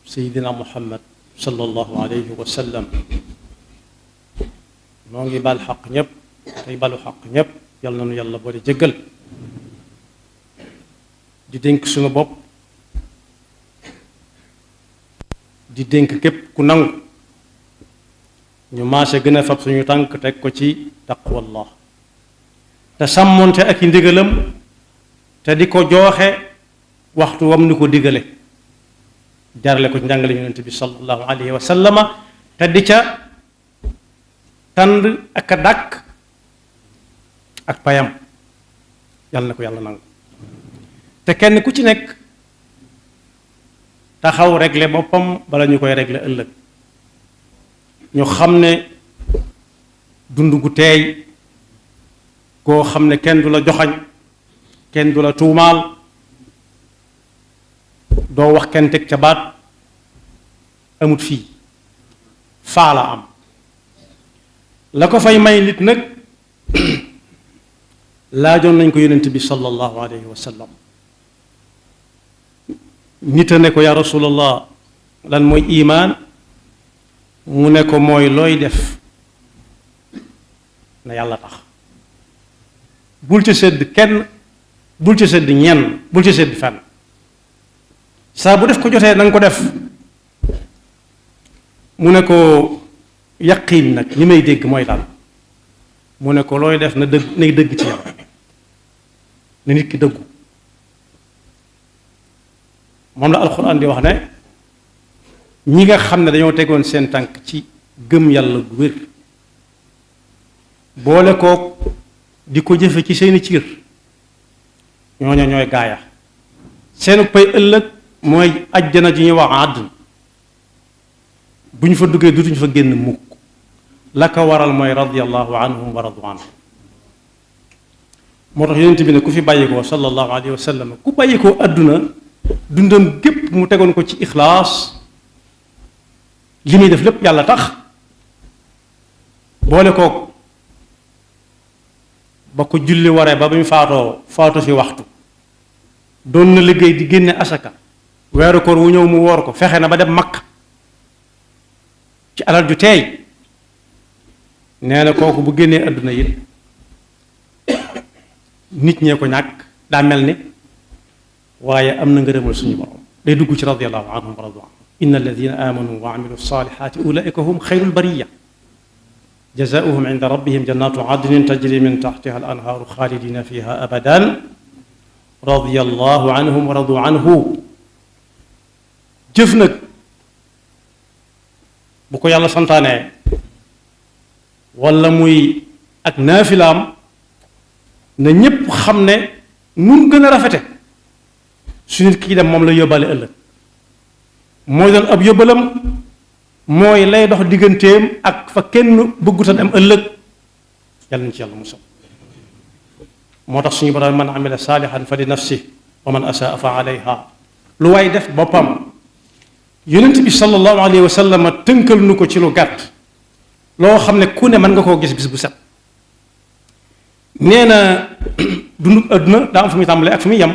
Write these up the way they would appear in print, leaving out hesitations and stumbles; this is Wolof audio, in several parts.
Seydina Muhammad sallallahu alayhi wa sallam noo ngi bal xaq ñépp tey balu xaq ñépp yal na nu yàlla boole jéggal di dénk suñu bopp di dénk képp ku nangu ñu maase gën a fab suñu tànk teg ko ci taqwallah te sàmmoonte ak i ndigalam te di ko jooxe waxtu wam ni ko digale jarale ko ci njàngale yonent bi sallallahu alayhi wa sallama te di ca tànd ak a dàkk ak payam yàlla na ko yàlla nangu te kenn ku ci nekk taxaw régler boppam bala ñu koy régler ëllëg ñu xam ne dund gu teey koo xam ne kenn du la joxañ kenn du la tuumaal doo wax kenn teg ca baat amut fii faa la am la ko fay may nit nag laajoon nañ ko yonent bi sallallahu alayhi wa sallam nit a ne ko yaa rasulallah lan mooy imaan mu ne ko mooy looy def na yàlla tax bul ci sedd kenn bul ci sedd ñenn bul ci sedd fenn saa bu def ko jotee na nga ko def mu ne ko yaqiin nag li may dégg mooy daal mu ne ko looy def na dëgg nay dëgg ci yow na nit ki dëggu moom la alxuraan di wax ne ñi nga xam ne dañoo tegoon seen tànk ci gëm yàlla gu wér boole kook di ko jëfe ci seeni ciir ñooña ñooy gaaya seenu pay ëllëg mooy ajjana ji ñuy wax àdduna bu ñu fa duggee dutuñu fa génn mukk la ko waral mooy radiyallahu anhum wa radu anhu moo tax yonent bi ne ku fi bàyyikoo sallallahu alayhi wa sallam ku bàyyikoo àdduna dundam gépp mu tegoon ko ci ixlaas li muy def lépp yàlla tax boole kook ba ko julli waree ba mu faatu fi waxtu doon na liggéey di génne asaka weeru koor wu ñëw mu woor ko fexe na ba dem Makka ci alal ju teey nee na kooku bu génnee àdduna yi nit ñee ko ñàkk daa mel ni waaye am na ngërëmal suñu borom day dugg ci radiyallahu anhum wa radu anhu inna alladina amanu wa amilu salihati ulaika hum xayrul bariya jazaauhum inda rabbihim jannatu adnin tajri min taxtiha al anhaaru xaalidina fiha abadan radiyallahu anhum wa radu anhu jëf nag bu ko yàlla santaanee wala muy ak naafilaam na ñépp xam ne nun gën a rafete su nit kii dem moom la yóbbaale ëllëg mooy doon ab yóbbalam mooy lay dox digganteem ak fa kenn bëgguta dem ëllëg yàlla nañ ci yàlla musal moo tax suñu borom man amila saalihan fa li nafsi wa man asaa fa alayha lu waay def boppam yonent bi sallallahu alayhi wa sallam tënkal nu ko ci lu gàtt loo xam ne ku ne mën nga koo gis bis bu set nee na dundu àdduna daa am fu muy tàmbalee ak fu muy yem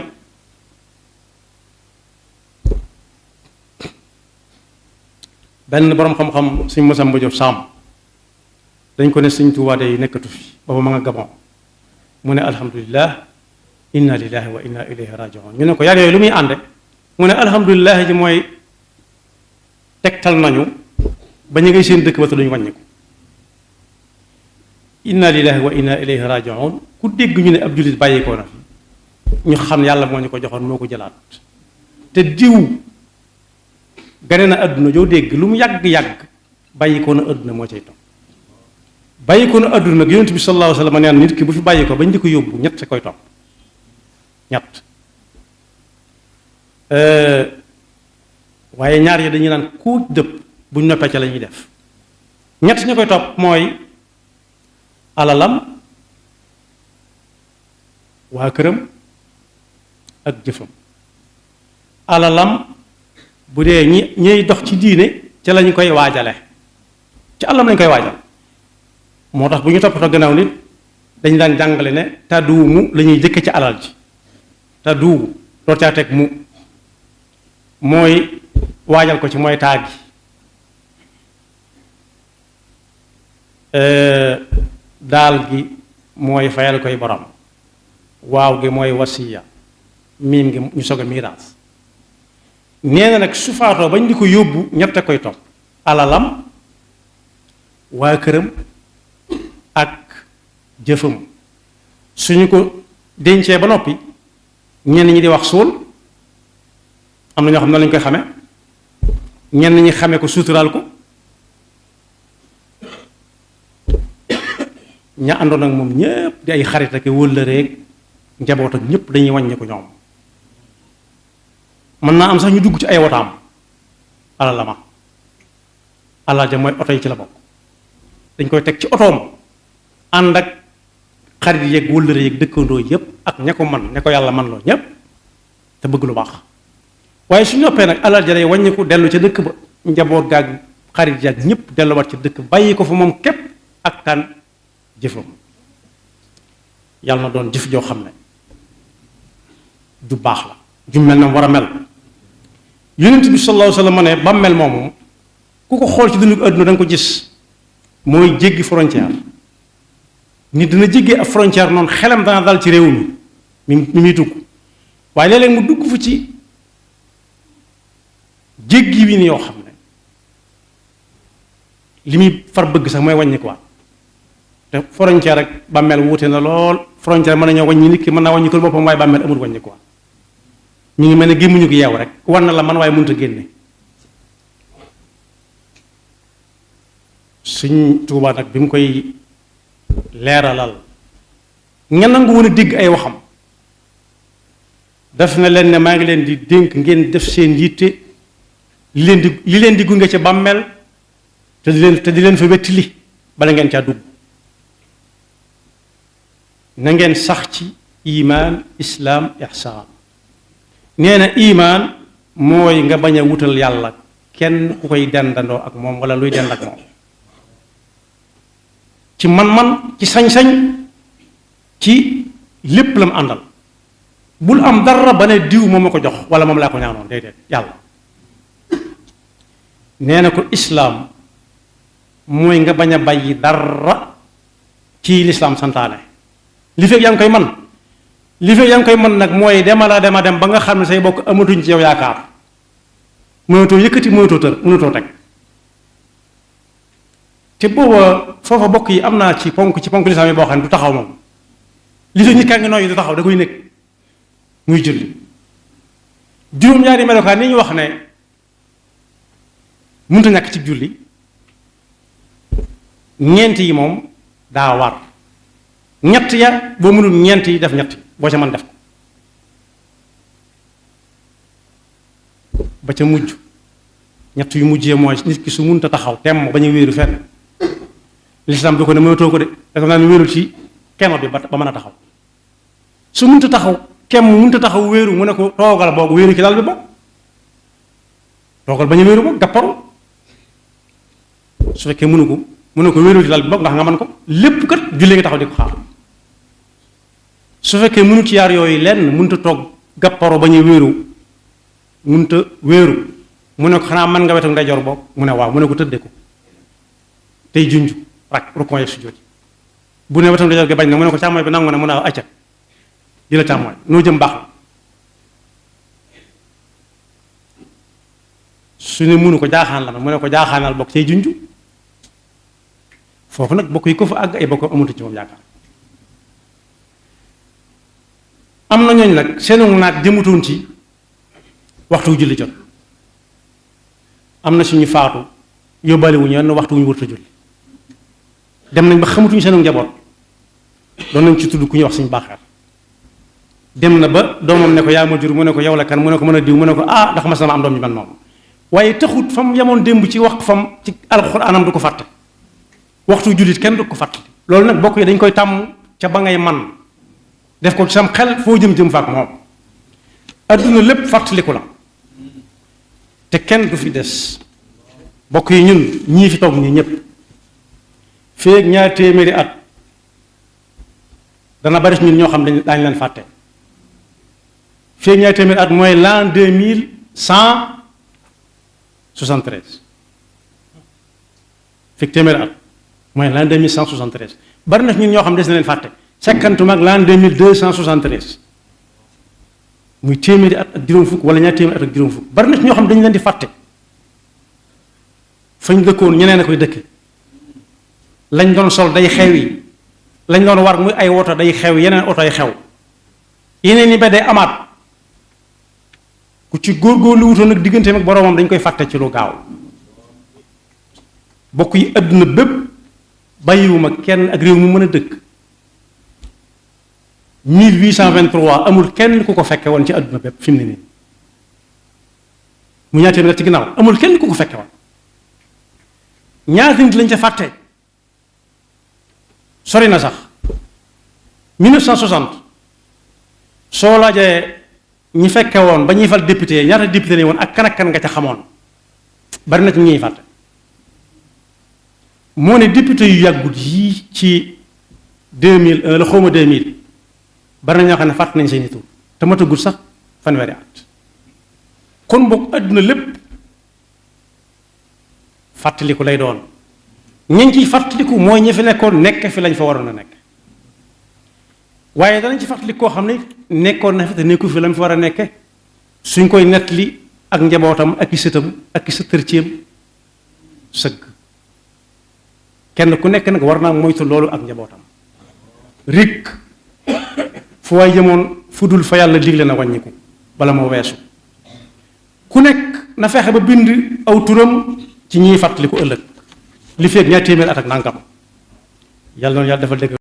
benn boroom xam-xam suñ Masamba Jóob Saam dañ ko ne Sëñ Tuubaa day nekkatu fi booba ma nga Gabon mu ne alhamdulilah inna lillahi wa inna ilayhi rajiun ñu ne ko yaar yooyu lu muy ànde mu ne alhamdulilah ji mooy tegtal nañu ba ñu ngay seen dëkk ba te duñu wàññiku inna lillahi wa inna ilayhi rajiun ku dégg ñu ne ab jullit bàyyikoo na fi ñu xam yàlla moo ñu ko joxoon moo ko jëlaat te diw gane na àdduna joo dégg lu mu yàgg-yàgg bàyyikoo na àdduna moo cay topp bàyyikoo na àdduna nag yonent bi sallallahu alayhi wa sallam neen nit ki bu fi bàyyikoo bañ di ko yóbbu ñett sa koy topp ñett waaye ñaar yi dañuy naan ku dëpp buñ noppee ca la ñuy def ñett ña koy topp mooy alalam waa këram ak jëfam alalam bu dee ñiy dox ci diine ca lañu koy waajale ci alalam lañ koy waajal moo tax bu ñu toppatoo gannaaw nit dañ daan jàngale ne tàdduwu la ñuy jëkke ci alal ji tàdduwu door caa teg mu mooy waajal ko ci mooy taag gi daal gi mooy fayal koy borom waaw gi mooy wasiya miim gi ñu soog a miiraas nee na nag su faatoo bañ di ko yóbbu ñett koy topp alalam waa këram ak jëfam suñu ko dencee ba noppi ñenn ñi di wax suul am na ñoo xam ne lañ koy xame ñenn ñi xame ko suturaal ko ña àndoon ak moom ñépp di ay xarit ak wëllëreek njaboot ak ñépp dañuy wàññi ko ñoom mën naa am sax ñu dugg ci ay wotaam alal la ma alal ja mooy oto yi ci la bokk dañ koy teg ci otoom ànd ak xarit yeeg wëllëre yeeg dëkkandoo yépp ak ña ko man ña ko yàlla man loo ñépp te bëgg lu baax waaye su ñoppee nag alal ja day wàññiku dellu ca dëkk ba njaboot gaag xarit yaag ñépp delluwaat ci dëkk bàyyi ko fa moom képp ak kan jëfam yàlla na doon jëf joo xam ne ju baax la ju mel na war a mel yonent bi sallallahu alayhi wa sallam ne bàmmeel moomu ku ko xool ci dundu àdduna da nga ko gis mooy jéggi frontière nit dina jéggee ab frontière noonu xelam dana dal ci réew mi muy dugg waaye léeg-léeg mu dugg fu ci jéggi wi ni yoo xam ne li muy far bëgg sax mooy wàññi ko waat te frontière ak bàmmeel wuute na lool frontière mën nañoo wàññi nit ki mën naa wàññi ko boppam waaye bàmmeel amul wàññi ko waat ñu ngi mel ne gémmuñu ko yeew rek war na la man waaye mënut a génne Sëñ Tuubaa nag bi mu koy leeralal nga nangu woon a dégg ay waxam def na leen ne maa ngi leen di dénk ngeen def seen yitte li leen di gunge ca bàmmeel te di leen fa wettili bala ngeen caa dugg na ngeen sax ci imaan islaam ihsaan nee na imaan mooy nga bañ a wutal yàlla kenn ku koy dendandoo ak moom wala luy dend ak moom ci man-man ci sañ-sañ ci lépp la mu àndal bul am dara ba ne diw moom ma ko jox wala moom laa ko ñaanoon déedéet yàlla nee na ko islaam mooy nga bañ a bàyyi dara ci lislaam santaane li fekk yaa ngi koy man li fekk yaa ngi koy man nag mooy demala dem ba nga xam ne say bokk amatuñ ci yow yaakaar mënatoo yëkkati mënatoo tër mënatoo teg te booba foofa bokk yi am naa ci ponk lislaam yi boo xam ne du taxaw moom li fekk nit kaa ngi nooyi du taxaw da koy nekk muy julli juróom-ñaari melokaan ni ñu wax ne mënta ñàkk ci julli ñeent yi moom daa war ñett ya boo mënul ñeent yi def ñett boo ca mën def ko ba ca mujj ñett yu mujjee mooy nit ki su mënta taxaw temm bañ a wéeru fenn lislaam du ko ne mënatoo ko de dafa naa ne wéerul ci keno bi ba mën a taxaw su mënta taxaw kemm mënta taxaw wéeru mu ne ko toogal boog wéeru ci dal bi boog toogal bañ a wéeru boog gàpparu su fekkee mënu ko wéeru ci dal bi boog ndax nga mën ko lépp kat jullee nga taxaw di ko xaar su fekkee mënu ci yaar yooyu lenn mënta toog gàpparu bañ a wéeru mënta wéeru mu ne ko xanaa mën nga wetu ndeyjoor boog mu ne waaw mu ne ko tëddee ko tey junj rak rukon yeg sujjóot bu ne wetu ndeyjoor gi bañ na mu ne ko càmmooy bi nangu na mu ne acca di la càmmooy noo jëm baax na su ne mënu ko jaaxaan la ma mu ne ko jaaxaanal bokk tey junj foofu nag bokk yi ko fa àgg ay bokk amatu ci moom yaakaar am na ñooñ nag seenu naat jëmutoon ci waxtu julli jot am na suñu faatu yóbbaale wu ñu yenn waxtu wu ñu wërta julli dem nañ ba xamatuñu seenu njaboot doon nañ ci tudd ku ñuy wax suñu baaxeer dem na ba doomam ne ko yaa ma jur mu ne ko yow la kan mu ne ko mën a diw mu ne ko ndax mas na ma am doom ñu mel noonu waaye taxut fam yemoon démb ci wax fam ci alxuraanam du ko fàtte waxtu jullit kenn du ko fàtte loolu nag bokk yi dañ koy tàmm ca ba ngay man def ko ci sam xel foo jëm fa ak moom adduna lépp fàttaliku la te kenn du fi des bokk yi ñun ñii fi toog ñii ñépp feeg ñaar téeméeri at dana bari ñun ñoo xam daañu leen fàtte feeg ñaar téeméeri at mooy l'an 2100 73 fekk téeméeri at mooy l'an 2173 bari na ñun ñoo xam des na leen fàtte sekkantuma ak l'an 2273 muy téeméeri at ak juróom fukk wala ñaar téeméeri at ak juróom fukk bari na ñoo xam dañu leen di fàtte fañ dëkkoon ñeneen a koy dëkke lañ doon sol day xew yi lañ doon war muy ay woto day xew yeneen oto ay xew yeneen yi ba day amaat ku ci góorgóorlu wutoon nag digganteem ak boroomam dañ koy fàtte ci lu gaaw bokk yi àdduna bépp bàyyiwuma kenn ak réew mu mën a dëkk 1823 amul kenn ku ko fekke woon ci àdduna bépp fi mu ne nii mu ñaar téeméer ci ginnaaw amul kenn ku ko fekke woon ñaata nit lañ ca fàtte sori na sax 1960 soo laajee ñi fekke woon ba ñuy fal député ñaata député lañ woon ak kan nga ca xamoon bari na ci ñuy fàtte moo ne député yu yàggut yii ci 2001 la xawma 2000 bari na ñoo xam ne fàtte nañ seeni tur te matagul sax fanweeri at kon boog àdduna lépp fàttaliku lay doon ñañ ciy fàttaliku mooy ñi fi nekkoon nekk fi lañ fa waroon a nekk waaye danañ ci fàttaliku koo xam ne nekkoon na fi te nekku fi lañ fa war a nekke suñ koy nettali ak njabootam ak i sëtam ak i sëtërceem sëgg kenn ku nekk nag war naa moytu loolu ak njabootam rik fu waay jëmoon fu dul fa yàlla digle na wàññiku bala moo weesu ku nekk na fexe ba bind aw turam ci ñiy fàttaliku ëllëg li feeg ñaar téeméer at ak nangam yàlla noonu yàlla dafa dégg